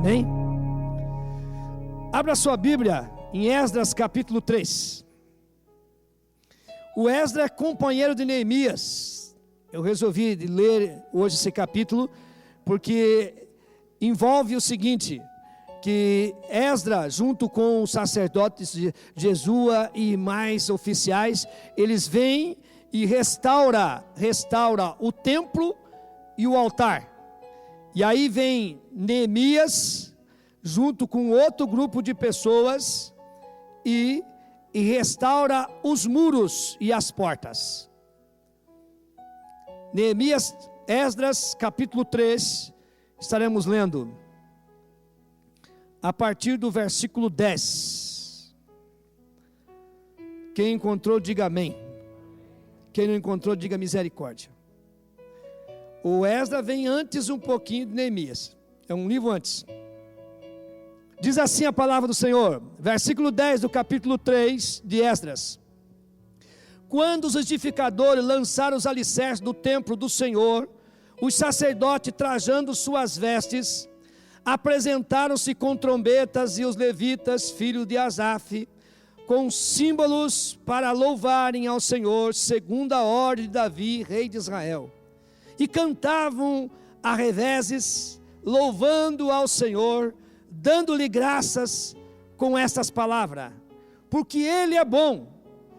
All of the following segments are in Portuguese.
Amém? Abra sua Bíblia em Esdras capítulo 3. O Esdras é companheiro de Neemias. Eu resolvi ler hoje esse capítulo porque envolve o seguinte, que Esdras, junto com os sacerdotes de Jesua e mais oficiais, eles vêm e restaura o templo e o altar. E aí vem Neemias, junto com outro grupo de pessoas, e restaura os muros e as portas. Neemias, Esdras, capítulo 3, estaremos lendo a partir do versículo 10. Quem encontrou, diga amém. Quem não encontrou, diga misericórdia. O Esdras vem antes um pouquinho de Neemias, é um livro antes. Diz assim a palavra do Senhor, versículo 10 do capítulo 3 de Esdras. Quando os edificadores lançaram os alicerces do templo do Senhor, os sacerdotes, trajando suas vestes, apresentaram-se com trombetas, e os levitas, filhos de Asaf, com símbolos para louvarem ao Senhor, segundo a ordem de Davi, rei de Israel. E cantavam a reveses, louvando ao Senhor, dando-lhe graças com estas palavras: porque Ele é bom,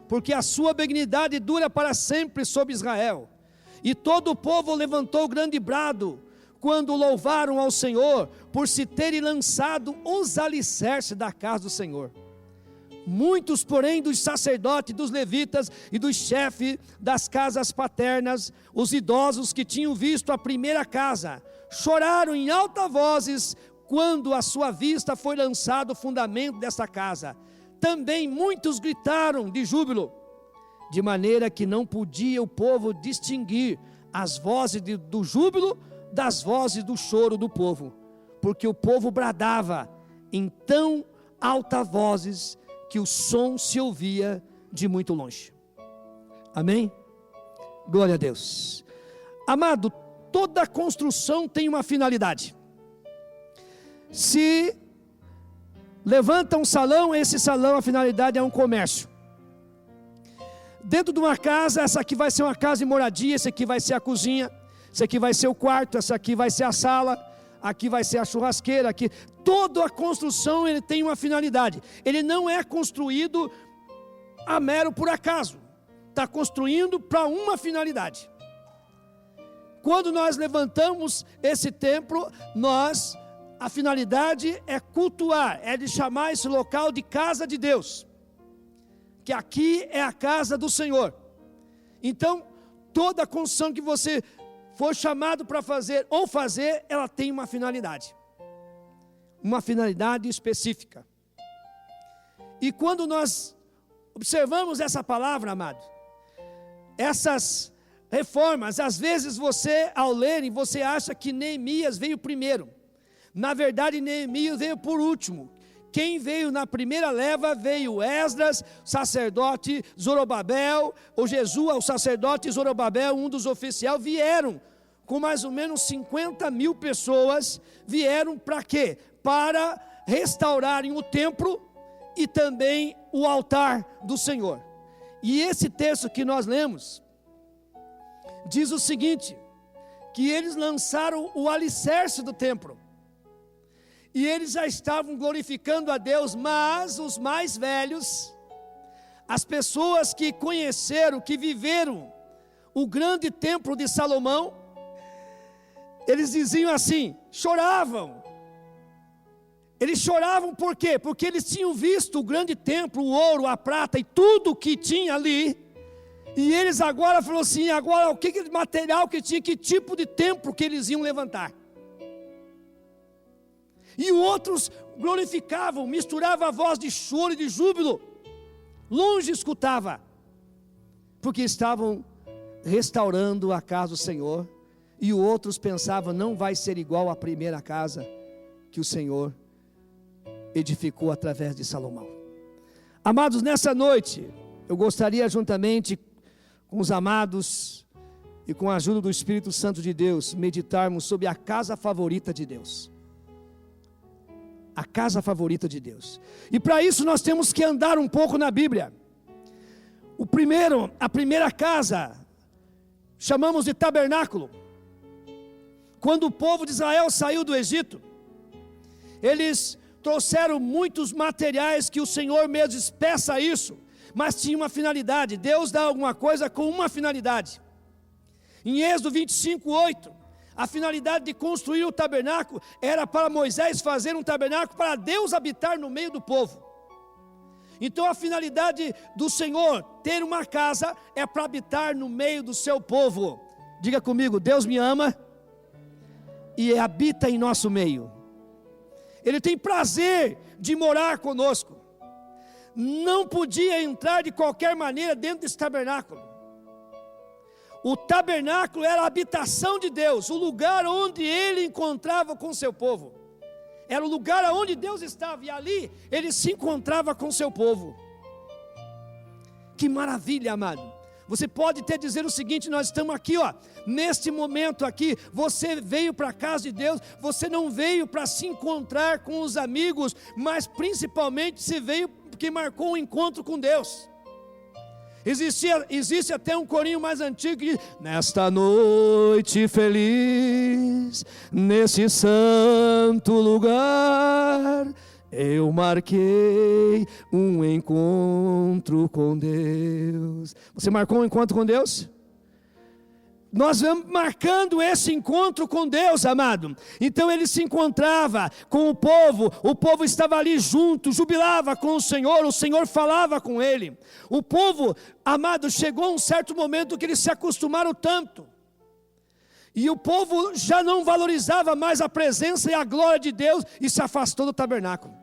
porque a sua benignidade dura para sempre sobre Israel. E todo o povo levantou grande brado, quando louvaram ao Senhor, por se terem lançado os alicerces da casa do Senhor. Muitos, porém, dos sacerdotes, dos levitas e dos chefes das casas paternas, os idosos que tinham visto a primeira casa, choraram em alta vozes, quando à sua vista foi lançado o fundamento desta casa. Também muitos gritaram de júbilo, de maneira que não podia o povo distinguir as vozes do júbilo das vozes do choro do povo, porque o povo bradava em tão alta vozes que o som se ouvia de muito longe. Amém? Glória a Deus. Amado, toda construção tem uma finalidade. Se levanta um salão, esse salão, a finalidade é um comércio. Dentro de uma casa, essa aqui vai ser uma casa de moradia, essa aqui vai ser a cozinha, esse aqui vai ser o quarto, essa aqui vai ser a sala, aqui vai ser a churrasqueira, aqui. Toda a construção ele tem uma finalidade. Ele não é construído a mero por acaso. Está construindo para uma finalidade. Quando nós levantamos esse templo, a finalidade é cultuar, é de chamar esse local de casa de Deus. Que aqui é a casa do Senhor. Então, toda a construção que você for chamado para fazer ou fazer, ela tem uma finalidade específica. E quando nós observamos essa palavra, amado, essas reformas, às vezes você, ao lerem, você acha que Neemias veio primeiro. Na verdade, Neemias veio por último. Quem veio na primeira leva veio Esdras, sacerdote, Zorobabel, ou Jesua, o sacerdote, Zorobabel, um dos oficiais, vieram com mais ou menos 50 mil pessoas, vieram para quê? Para restaurarem o templo e também o altar do Senhor. E esse texto que nós lemos, diz o seguinte, que eles lançaram o alicerce do templo. E eles já estavam glorificando a Deus, mas os mais velhos, as pessoas que conheceram, que viveram o grande templo de Salomão, eles diziam assim, choravam. Eles choravam por quê? Porque eles tinham visto o grande templo, o ouro, a prata e tudo que tinha ali. E eles agora falaram assim, agora o que material que tinha, que tipo de templo que eles iam levantar. E outros glorificavam, misturavam a voz de choro e de júbilo. Longe escutava, porque estavam restaurando a casa do Senhor. E outros pensavam, não vai ser igual à primeira casa que o Senhor edificou através de Salomão. Amados, nessa noite, eu gostaria juntamente com os amados e com a ajuda do Espírito Santo de Deus, meditarmos sobre a casa favorita de Deus. a casa favorita de Deus. E para isso nós temos que andar um pouco na Bíblia. A primeira casa, chamamos de tabernáculo. Quando o povo de Israel saiu do Egito, eles trouxeram muitos materiais que o Senhor mesmo diz, peça isso, mas tinha uma finalidade. Deus dá alguma coisa com uma finalidade. Em Êxodo 25:8, a finalidade de construir o tabernáculo era para Moisés fazer um tabernáculo para Deus habitar no meio do povo. Então a finalidade do Senhor ter uma casa é para habitar no meio do seu povo. Diga comigo, Deus me ama e habita em nosso meio. Ele tem prazer de morar conosco. Não podia entrar de qualquer maneira dentro desse tabernáculo. O tabernáculo era a habitação de Deus, o lugar onde Ele encontrava com o seu povo. Era o lugar onde Deus estava, e ali Ele se encontrava com o seu povo. Que maravilha, amado. Você pode até dizer o seguinte, nós estamos aqui, neste momento aqui, você veio para a casa de Deus, você não veio para se encontrar com os amigos, mas principalmente você veio porque marcou um encontro com Deus. Existe até um corinho mais antigo que diz, nesta noite feliz, nesse santo lugar, eu marquei um encontro com Deus. Você marcou um encontro com Deus? Nós vamos marcando esse encontro com Deus, amado. Então ele se encontrava com o povo estava ali junto, jubilava com o Senhor falava com ele. O povo, amado, chegou um certo momento que eles se acostumaram tanto, e o povo já não valorizava mais a presença e a glória de Deus, e se afastou do tabernáculo.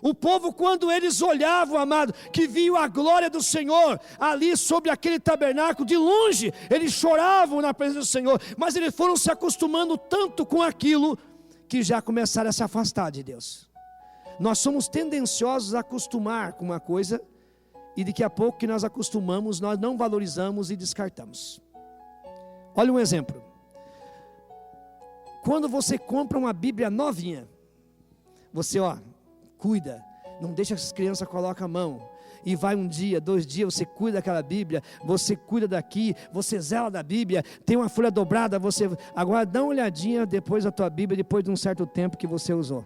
O povo, quando eles olhavam, amado, que viam a glória do Senhor ali sobre aquele tabernáculo, de longe, eles choravam na presença do Senhor, mas eles foram se acostumando tanto com aquilo, que já começaram a se afastar de Deus. Nós somos tendenciosos a acostumar com uma coisa, e daqui a pouco que nós acostumamos, nós não valorizamos e descartamos. Olha um exemplo. Quando você compra uma Bíblia novinha, você cuida, não deixa que as crianças coloquem a mão, e vai um dia, 2 dias, você cuida daquela Bíblia, você cuida daqui, você zela da Bíblia, tem uma folha dobrada, agora dá uma olhadinha depois da tua Bíblia, depois de um certo tempo que você usou.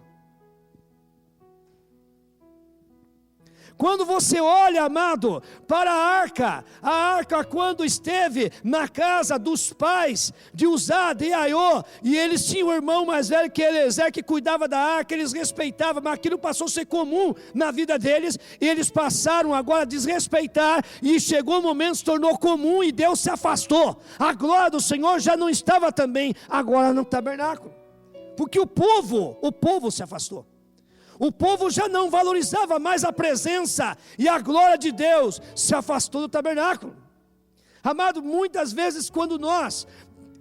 Quando você olha, amado, para a arca quando esteve na casa dos pais de Uzá, de Aiô, e eles tinham um irmão mais velho que Eliezer, que cuidava da arca, eles respeitavam, mas aquilo passou a ser comum na vida deles, e eles passaram agora a desrespeitar, e chegou um momento, se tornou comum, e Deus se afastou. A glória do Senhor já não estava também agora no tabernáculo, porque o povo se afastou. O povo já não valorizava mais a presença e a glória de Deus, se afastou do tabernáculo. Amado, muitas vezes quando nós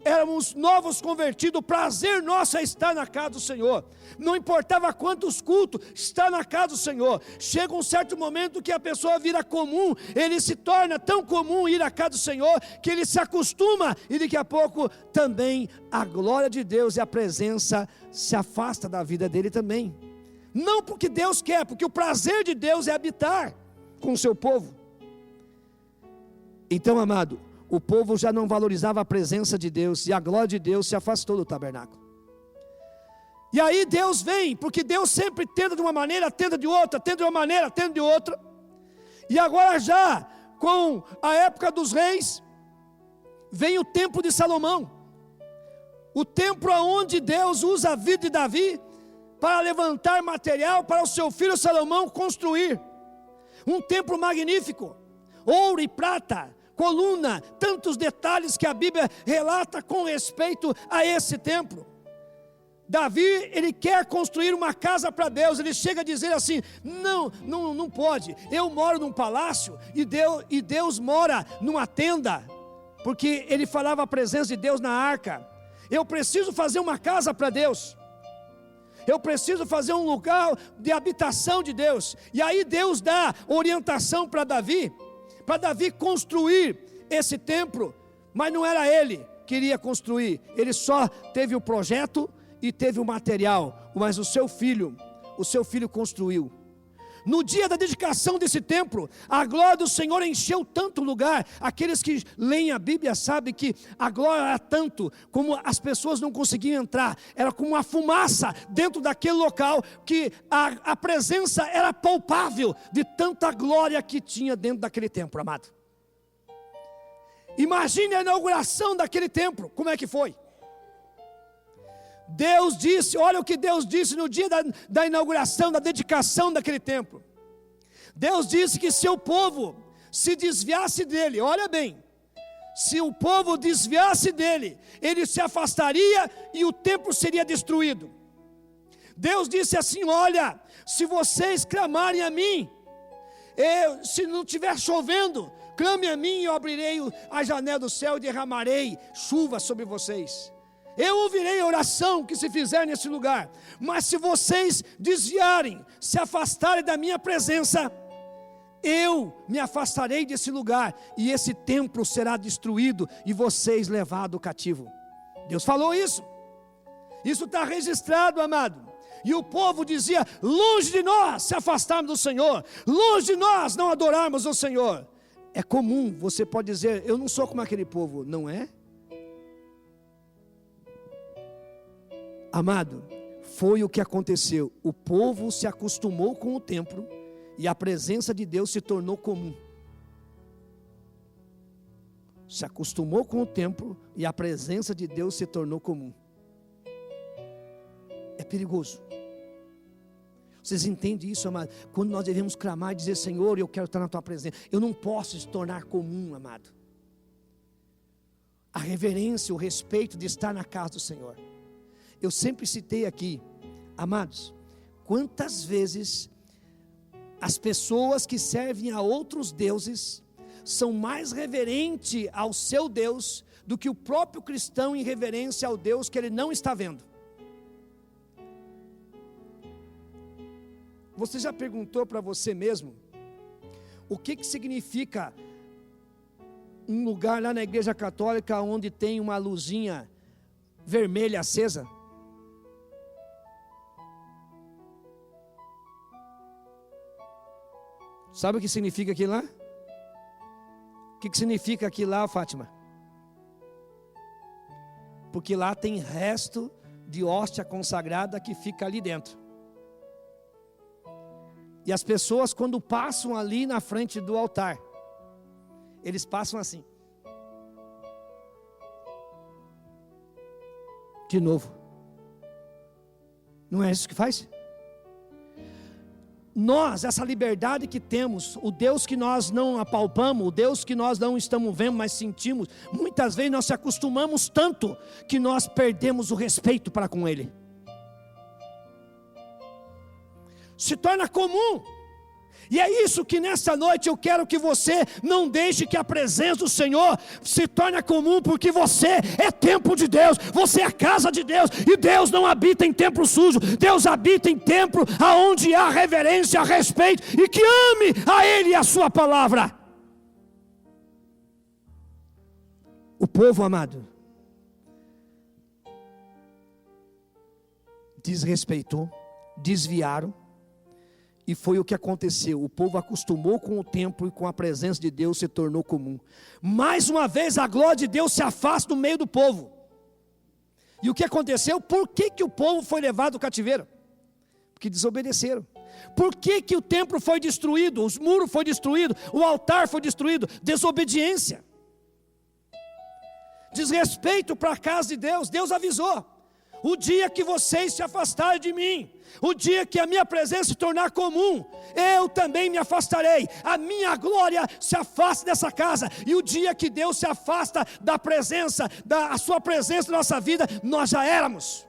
éramos novos convertidos, o prazer nosso é estar na casa do Senhor. Não importava quantos cultos, estar na casa do Senhor. Chega um certo momento que a pessoa vira comum, ele se torna tão comum ir à casa do Senhor, que ele se acostuma, e daqui a pouco também a glória de Deus e a presença se afasta da vida dele também. Não porque Deus quer, porque o prazer de Deus é habitar com o seu povo. Então, amado, o povo já não valorizava a presença de Deus, e a glória de Deus se afastou do tabernáculo. E aí Deus vem, porque Deus sempre tenta de uma maneira, tenta de outra, tenta de uma maneira, tenta de outra. E agora já, com a época dos reis, vem o tempo de Salomão. O tempo onde Deus usa a vida de Davi para levantar material para o seu filho Salomão construir um templo magnífico, ouro e prata, coluna, tantos detalhes que a Bíblia relata com respeito a esse templo. Davi, ele quer construir uma casa para Deus, ele chega a dizer assim, não pode, eu moro num palácio, e Deus mora numa tenda, porque ele falava a presença de Deus na arca. Eu preciso fazer uma casa para Deus, eu preciso fazer um lugar de habitação de Deus. E aí Deus dá orientação para Davi construir esse templo, mas não era ele que iria construir, ele só teve o projeto e teve o material, mas o seu filho construiu. No dia da dedicação desse templo, a glória do Senhor encheu tanto o lugar. Aqueles que leem a Bíblia sabem que a glória era tanto, como as pessoas não conseguiam entrar. Era como uma fumaça dentro daquele local, que a presença era palpável de tanta glória que tinha dentro daquele templo, amado. Imagine a inauguração daquele templo, como é que foi? Deus disse, olha o que Deus disse no dia da inauguração, da dedicação daquele templo. Deus disse que se o povo se desviasse dele, olha bem, se o povo desviasse dele, ele se afastaria e o templo seria destruído. Deus disse assim, olha, se vocês clamarem a mim, se não estiver chovendo, clame a mim e eu abrirei a janela do céu e derramarei chuva sobre vocês. Eu ouvirei a oração que se fizer nesse lugar. Mas se vocês desviarem, se afastarem da minha presença, eu me afastarei desse lugar, e esse templo será destruído, e vocês levados cativo. Deus falou isso. Isso está registrado, amado. E o povo dizia, longe de nós se afastarmos do Senhor, longe de nós não adorarmos o Senhor. É comum, você pode dizer, eu não sou como aquele povo, não é? Amado, foi o que aconteceu. O povo se acostumou com o templo e a presença de Deus se tornou comum. Se acostumou com o templo e a presença de Deus se tornou comum. É perigoso. Vocês entendem isso, amado? Quando nós devemos clamar e dizer, Senhor, eu quero estar na tua presença. Eu não posso se tornar comum, amado. A reverência, o respeito de estar na casa do Senhor. Eu sempre citei aqui, amados, quantas vezes as pessoas que servem a outros deuses são mais reverentes ao seu Deus do que o próprio cristão em reverência ao Deus que ele não está vendo. Você já perguntou para você mesmo o que significa um lugar lá na igreja católica onde tem uma luzinha vermelha acesa? Sabe o que significa aquilo lá? O que significa aquilo lá, Fátima? Porque lá tem resto de hóstia consagrada que fica ali dentro. E as pessoas, quando passam ali na frente do altar, eles passam assim. De novo. Não é isso que faz? Nós, essa liberdade que temos, o Deus que nós não apalpamos, o Deus que nós não estamos vendo, mas sentimos, muitas vezes nós se acostumamos tanto, que nós perdemos o respeito para com Ele. Se torna comum. E é isso que nessa noite eu quero que você não deixe que a presença do Senhor se torne comum, porque você é templo de Deus, você é a casa de Deus, e Deus não habita em templo sujo, Deus habita em templo aonde há reverência, respeito, e que ame a Ele e a sua palavra. O povo, amado, desrespeitou, desviaram. E foi o que aconteceu, o povo acostumou com o templo e com a presença de Deus se tornou comum. Mais uma vez a glória de Deus se afasta do meio do povo. E o que aconteceu? Por que o povo foi levado ao cativeiro? Porque desobedeceram. Por que o templo foi destruído, os muros foram destruídos, o altar foi destruído? Desobediência. Desrespeito para a casa de Deus. Deus avisou. O dia que vocês se afastarem de mim, o dia que a minha presença se tornar comum, eu também me afastarei. A minha glória se afasta dessa casa. E o dia que Deus se afasta da presença, a sua presença na nossa vida, nós já éramos.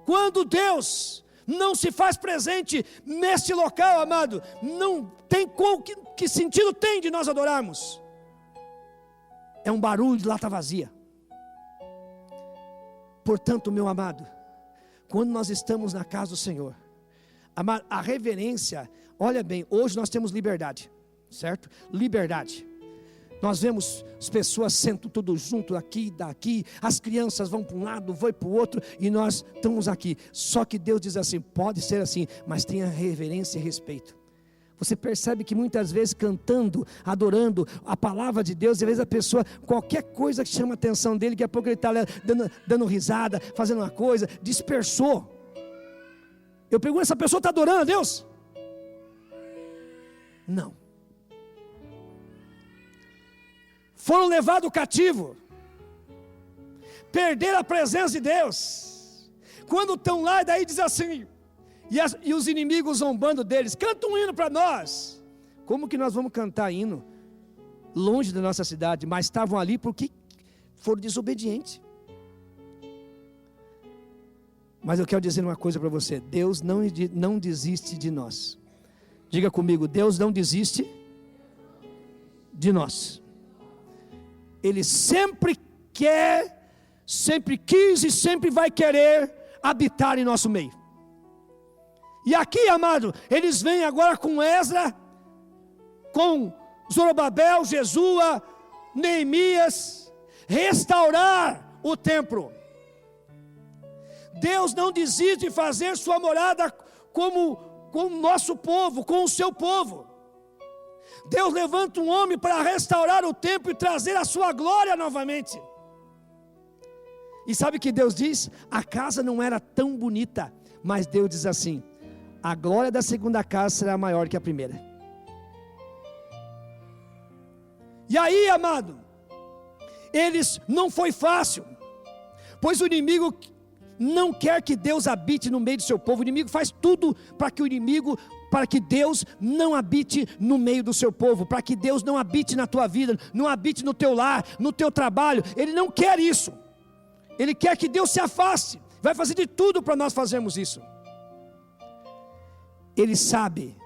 Quando Deus não se faz presente neste local, amado, não tem que sentido tem de nós adorarmos? É um barulho de lata vazia. Portanto, meu amado, quando nós estamos na casa do Senhor, a reverência, olha bem, hoje nós temos liberdade, certo? Liberdade. Nós vemos as pessoas sentam tudo junto aqui, daqui, as crianças vão para um lado, vão para o outro, e nós estamos aqui. Só que Deus diz assim, pode ser assim, mas tenha reverência e respeito. Você percebe que muitas vezes cantando, adorando a palavra de Deus, às vezes a pessoa, qualquer coisa que chama a atenção dele, daqui a pouco ele está dando risada, fazendo uma coisa, dispersou. Eu pergunto, essa pessoa está adorando a Deus? Não. Foram levados cativo, perderam a presença de Deus. Quando estão lá, daí diz assim, e os inimigos zombando deles, canta um hino para nós. Como que nós vamos cantar hino longe da nossa cidade? Mas estavam ali porque foram desobedientes. Mas eu quero dizer uma coisa para você, Deus não desiste de nós. Diga comigo, Deus não desiste de nós. Ele sempre quer, sempre quis e sempre vai querer habitar em nosso meio. E aqui, amado, eles vêm agora com Esdras, com Zorobabel, Jesua, Neemias, restaurar o templo. Deus não desiste de fazer sua morada com o nosso povo, com o seu povo. Deus levanta um homem para restaurar o templo e trazer a sua glória novamente. E sabe o que Deus diz? A casa não era tão bonita, mas Deus diz assim, a glória da segunda casa será maior que a primeira. E aí, amado, não foi fácil, pois o inimigo não quer que Deus habite no meio do seu povo. O inimigo faz tudo para que Deus não habite no meio do seu povo, para que Deus não habite na tua vida, não habite no teu lar, no teu trabalho. Ele não quer isso. Ele quer que Deus se afaste. Vai fazer de tudo para nós fazermos isso. Ele sabe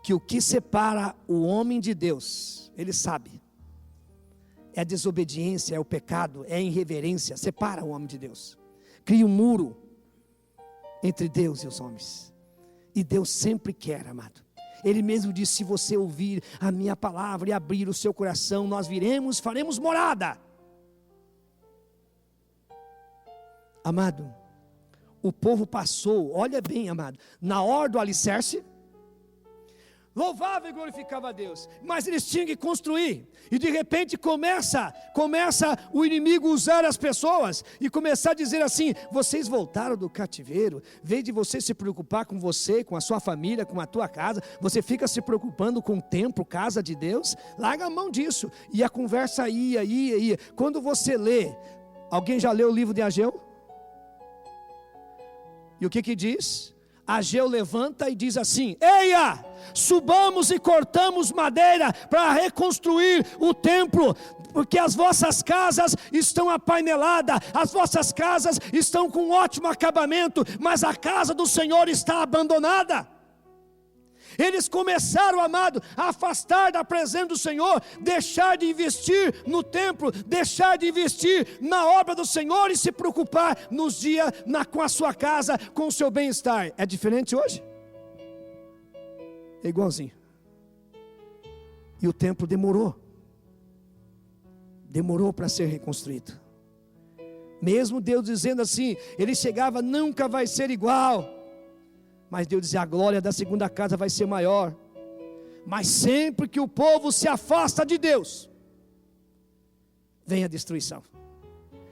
que o que separa o homem de Deus, ele sabe, é a desobediência, é o pecado, é a irreverência, separa o homem de Deus. Cria um muro entre Deus e os homens. E Deus sempre quer, amado. Ele mesmo disse, se você ouvir a minha palavra e abrir o seu coração, nós viremos, faremos morada. Amado, o povo passou, olha bem, amado, na hora do alicerce, louvava e glorificava a Deus, mas eles tinham que construir, e de repente começa o inimigo usar as pessoas, e começar a dizer assim, vocês voltaram do cativeiro, vem de você se preocupar com você, com a sua família, com a tua casa, você fica se preocupando com o templo, casa de Deus, larga a mão disso, e a conversa ia, quando você lê, alguém já leu o livro de Ageu? E o que diz? Ageu levanta e diz assim, eia, subamos e cortamos madeira para reconstruir o templo, porque as vossas casas estão apaineladas, as vossas casas estão com ótimo acabamento, mas a casa do Senhor está abandonada. Eles começaram, amado, a afastar da presença do Senhor, deixar de investir no templo, deixar de investir na obra do Senhor e se preocupar nos dias com a sua casa, com o seu bem-estar. É diferente hoje? É igualzinho. E o templo demorou para ser reconstruído. Mesmo Deus dizendo assim, ele chegava, nunca vai ser igual. Mas Deus dizia, a glória da segunda casa vai ser maior. Mas sempre que o povo se afasta de Deus, vem a destruição.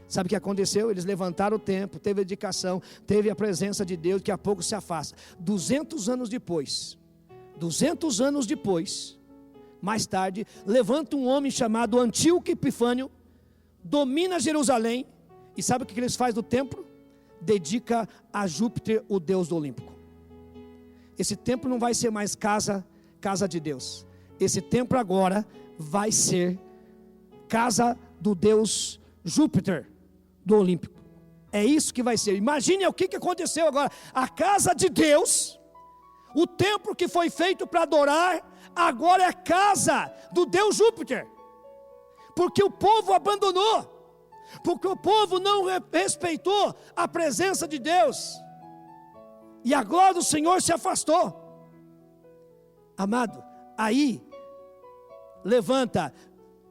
Sabe o que aconteceu? Eles levantaram o templo, teve dedicação, teve a presença de Deus, daqui a pouco se afasta. 200 anos depois, mais tarde, levanta um homem chamado Antíoco Epifânio, domina Jerusalém, e sabe o que eles fazem do templo? Dedica a Júpiter, o deus do Olímpico. Esse templo não vai ser mais casa de Deus. Esse templo agora vai ser casa do deus Júpiter, do Olímpico. É isso que vai ser. Imagine o que aconteceu agora. A casa de Deus, o templo que foi feito para adorar, agora é a casa do deus Júpiter. Porque o povo abandonou. Porque o povo não respeitou a presença de Deus. E a glória do Senhor se afastou. Amado, aí levanta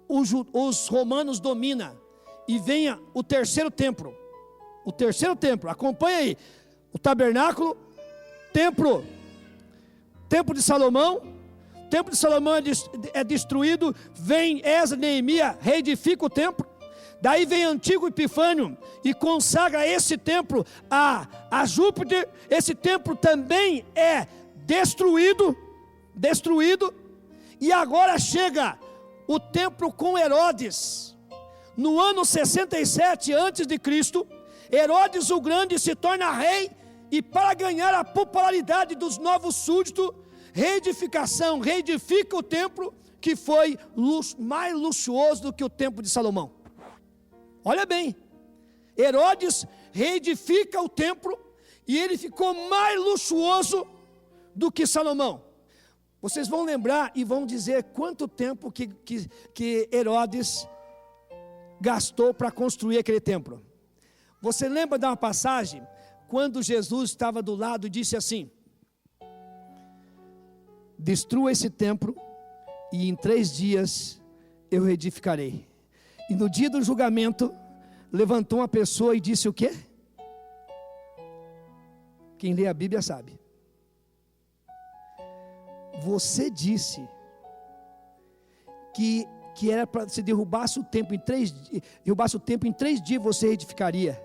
os romanos dominam e venha o terceiro templo. O terceiro templo, acompanha aí. O tabernáculo, templo de Salomão. O templo de Salomão é destruído. Vem Esdras, Neemias, reedifica o templo. Daí vem Antíoco Epifânio e consagra esse templo a Júpiter. Esse templo também é destruído. E agora chega o templo com Herodes. No ano 67 a.C., Herodes o Grande se torna rei. E para ganhar a popularidade dos novos súditos, reedifica o templo, que foi mais luxuoso do que o templo de Salomão. Olha bem, Herodes reedifica o templo e ele ficou mais luxuoso do que Salomão. Vocês vão lembrar e vão dizer quanto tempo que Herodes gastou para construir aquele templo. Você lembra de uma passagem, quando Jesus estava do lado e disse assim: destrua esse templo e em 3 dias eu reedificarei. E no dia do julgamento, levantou uma pessoa e disse o quê? Quem lê a Bíblia sabe. Você disse que era para se derrubasse o templo em 3 dias você edificaria.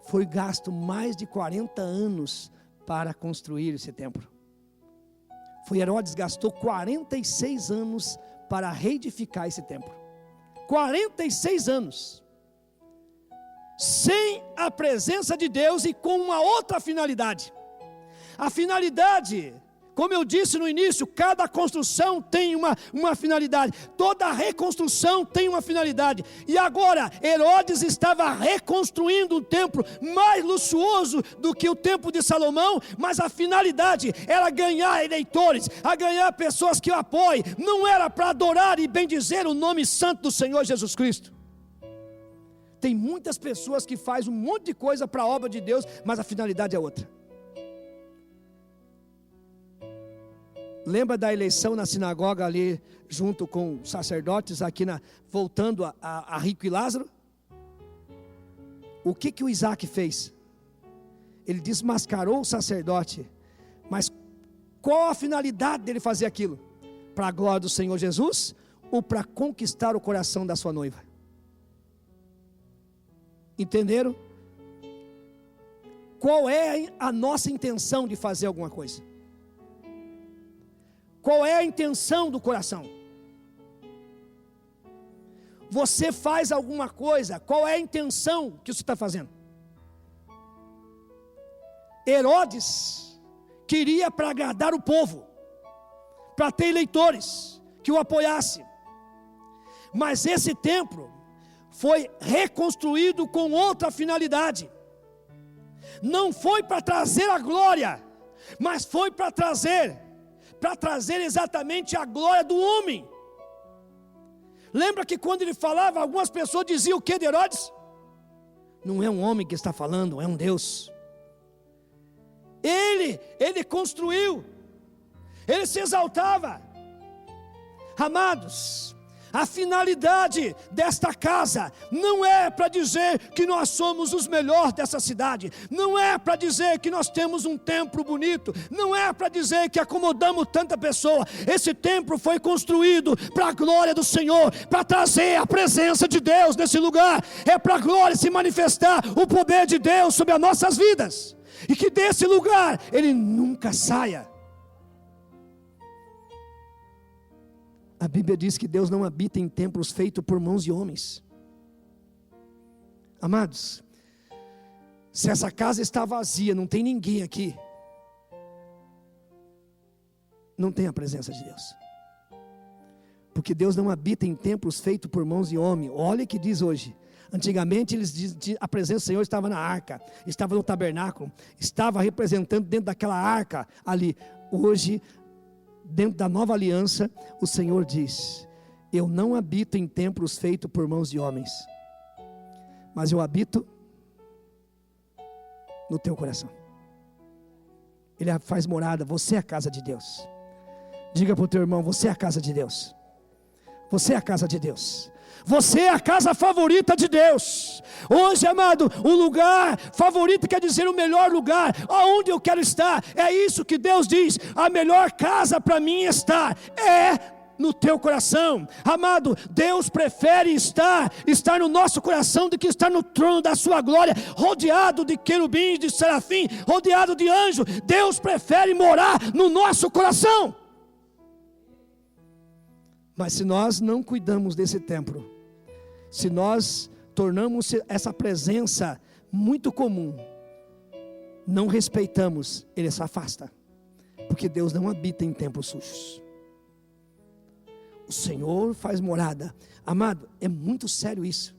Foi gasto mais de 40 anos para construir esse templo. Herodes gastou 46 anos para reedificar esse templo. 46 anos. Sem a presença de Deus e com uma outra finalidade. A finalidade, como eu disse no início, cada construção tem uma finalidade. Toda reconstrução tem uma finalidade. E agora, Herodes estava reconstruindo um templo mais luxuoso do que o templo de Salomão, mas a finalidade era ganhar eleitores, a ganhar pessoas que o apoiem. Não era para adorar e bendizer o nome santo do Senhor Jesus Cristo. Tem muitas pessoas que fazem um monte de coisa para a obra de Deus, mas a finalidade é outra. Lembra da eleição na sinagoga ali, junto com sacerdotes, voltando a Rico e Lázaro? O que o Isaac fez? Ele desmascarou o sacerdote. Mas qual a finalidade dele fazer aquilo? Para a glória do Senhor Jesus? Ou para conquistar o coração da sua noiva? Entenderam? Qual é a nossa intenção de fazer alguma coisa? Qual é a intenção do coração? Você faz alguma coisa, qual é a intenção que você está fazendo? Herodes queria para agradar o povo, para ter eleitores que o apoiassem. Mas esse templo foi reconstruído com outra finalidade. Não foi para trazer a glória, mas foi para trazer exatamente a glória do homem. Lembra que quando ele falava, algumas pessoas diziam o que de Herodes? Não é um homem que está falando, é um Deus. Ele construiu, ele se exaltava. Amados, a finalidade desta casa não é para dizer que nós somos os melhores dessa cidade, não é para dizer que nós temos um templo bonito, não é para dizer que acomodamos tanta pessoa. Esse templo foi construído para a glória do Senhor, para trazer a presença de Deus nesse lugar, é para a glória se manifestar o poder de Deus sobre as nossas vidas, e que desse lugar ele nunca saia. A Bíblia diz que Deus não habita em templos feitos por mãos de homens. Amados, se essa casa está vazia, não tem ninguém aqui, não tem a presença de Deus. Porque Deus não habita em templos feitos por mãos de homem. Olha o que diz hoje. Antigamente a presença do Senhor estava na arca, estava no tabernáculo, estava representando dentro daquela arca ali. Hoje, dentro da nova aliança, o Senhor diz: eu não habito em templos feitos por mãos de homens, mas eu habito no teu coração. Ele faz morada. Você é a casa de Deus. Diga para o teu irmão: você é a casa de Deus. Você é a casa de Deus. Você é a casa favorita de Deus. Hoje, amado, o lugar favorito quer dizer o melhor lugar, aonde eu quero estar. É isso que Deus diz: a melhor casa para mim estar é no teu coração. Amado, Deus prefere estar no nosso coração do que estar no trono da sua glória, rodeado de querubins, de serafim, rodeado de anjos. Deus prefere morar no nosso coração. Mas se nós não cuidamos desse templo, se nós tornamos essa presença muito comum, não respeitamos, ele se afasta, porque Deus não habita em templos sujos. O Senhor faz morada. Amado, é muito sério isso.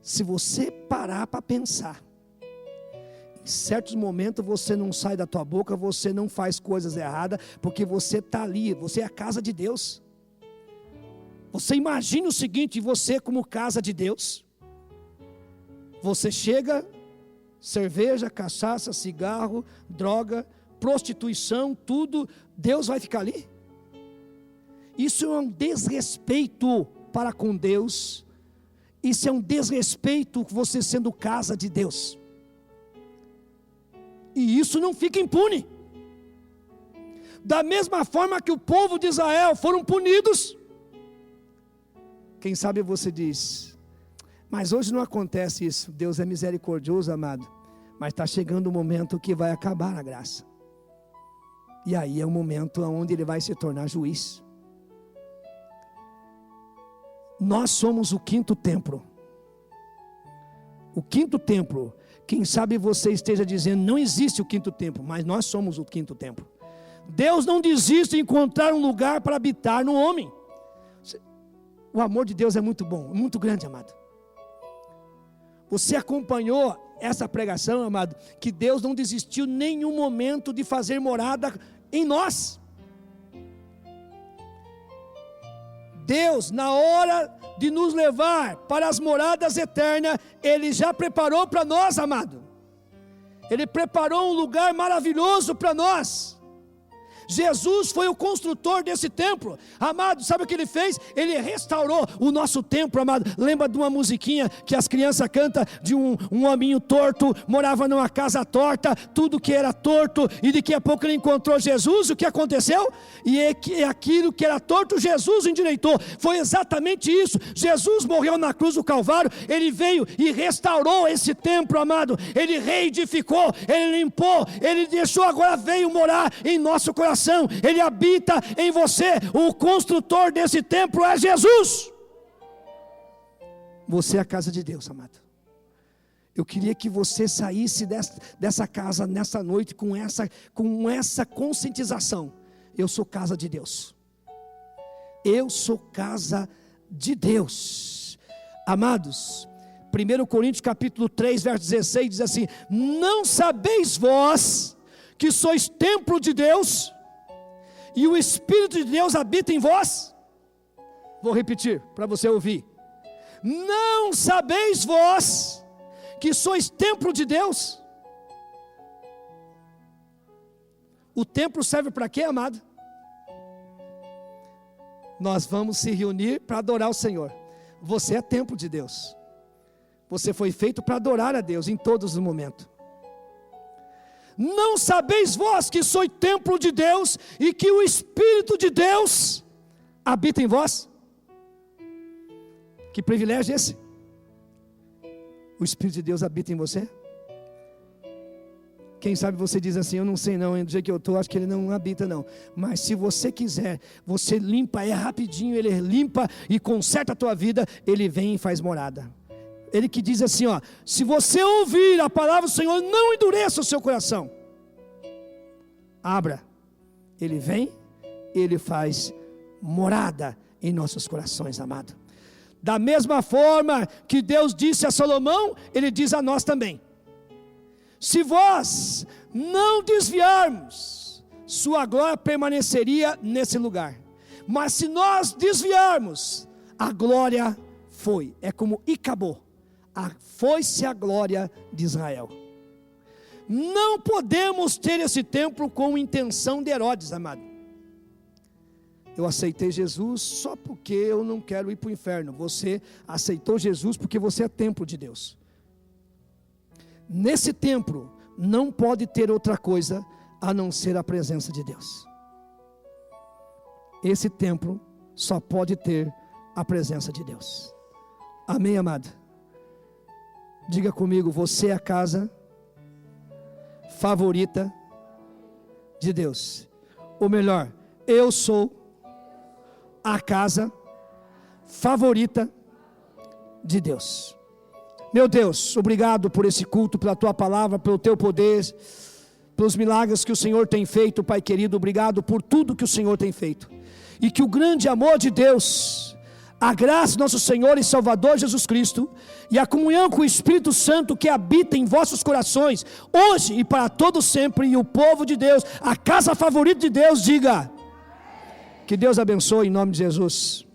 Se você parar para pensar, em certos momentos você não sai da tua boca, você não faz coisas erradas, porque você está ali, você é a casa de Deus. Você imagina o seguinte: você como casa de Deus, você chega, cerveja, cachaça, cigarro, droga, prostituição, tudo, Deus vai ficar ali? Isso é um desrespeito para com Deus. Isso é um desrespeito, você sendo casa de Deus. E isso não fica impune. Da mesma forma que o povo de Israel foram punidos. Quem sabe você diz: mas hoje não acontece isso. Deus é misericordioso, amado, mas está chegando o momento que vai acabar a graça. E aí é o momento onde ele vai se tornar juiz. Nós somos o quinto templo. O quinto templo. Quem sabe você esteja dizendo: não existe o quinto templo, mas nós somos o quinto templo. Deus não desiste de encontrar um lugar para habitar no homem. O amor de Deus é muito bom, muito grande, amado. Você acompanhou essa pregação, amado, que Deus não desistiu em nenhum momento de fazer morada em nós. Deus, na hora de nos levar para as moradas eternas, Ele já preparou para nós, amado. Ele preparou um lugar maravilhoso para nós. Jesus foi o construtor desse templo, amado. Sabe o que ele fez? Ele restaurou o nosso templo, amado. Lembra de uma musiquinha que as crianças cantam de um hominho torto, morava numa casa torta, tudo que era torto, e daqui a pouco ele encontrou Jesus. O que aconteceu? E aquilo que era torto, Jesus endireitou. Foi exatamente isso. Jesus morreu na cruz do Calvário. Ele veio e restaurou esse templo, amado. Ele reedificou, ele limpou, ele deixou, agora veio morar em nosso coração. Ele habita em você. O construtor desse templo é Jesus. Você é a casa de Deus, amado. Eu queria que você saísse dessa casa nessa noite com essa conscientização: eu sou casa de Deus. Eu sou casa de Deus. Amados, 1 Coríntios capítulo 3, verso 16 diz assim: não sabeis vós que sois templo de Deus e o Espírito de Deus habita em vós? Vou repetir para você ouvir. Não sabeis vós que sois templo de Deus? O templo serve para quê, amado? Nós vamos se reunir para adorar o Senhor. Você é templo de Deus. Você foi feito para adorar a Deus em todos os momentos. Não sabeis vós que sois templo de Deus e que o Espírito de Deus habita em vós? Que privilégio esse? O Espírito de Deus habita em você? Quem sabe você diz assim: eu não sei não, do jeito que eu estou, acho que ele não habita não. Mas se você quiser, você limpa, é rapidinho, ele limpa e conserta a tua vida, ele vem e faz morada. Ele que diz assim, ó: se você ouvir a palavra do Senhor, não endureça o seu coração. Abra. Ele vem, ele faz morada em nossos corações, amado. Da mesma forma que Deus disse a Salomão, ele diz a nós também: se vós não desviarmos, sua glória permaneceria nesse lugar. Mas se nós desviarmos, a glória foi. É como acabou. Foi-se a glória de Israel. Não podemos ter esse templo com intenção de Herodes, amado. eu aceitei Jesus só porque eu não quero ir para o inferno. Você aceitou Jesus porque você é templo de Deus. Nesse templo não pode ter outra coisa a não ser a presença de Deus. Esse templo só pode ter a presença de Deus. Amém, amado? Diga comigo, você é a casa favorita de Deus. Ou melhor, eu sou a casa favorita de Deus. Meu Deus, obrigado por esse culto, pela tua palavra, pelo teu poder, pelos milagres que o Senhor tem feito, Pai querido. Obrigado por tudo que o Senhor tem feito. E que o grande amor de Deus, a graça do nosso Senhor e Salvador Jesus Cristo e a comunhão com o Espírito Santo que habita em vossos corações, hoje e para todo sempre, e o povo de Deus, a casa favorita de Deus, diga: que Deus abençoe em nome de Jesus.